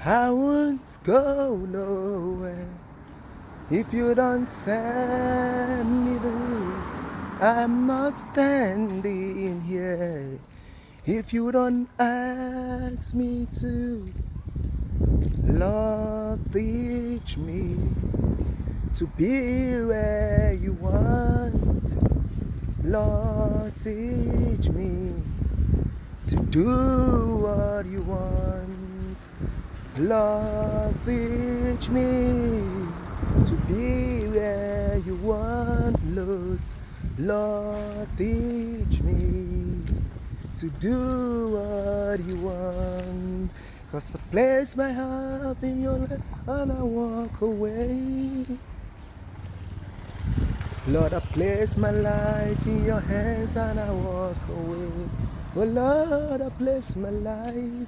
I won't go nowhere if you don't send me to. I'm not standing here if you don't ask me to. Lord, teach me to be where you want. Lord, teach me to do what you want. Lord, teach me to be where you want, Lord. Lord, teach me to do what you want. 'Cause I place my heart in your lap and I walk away. Lord, I place my life in your hands and I walk away. Oh Lord, I place my life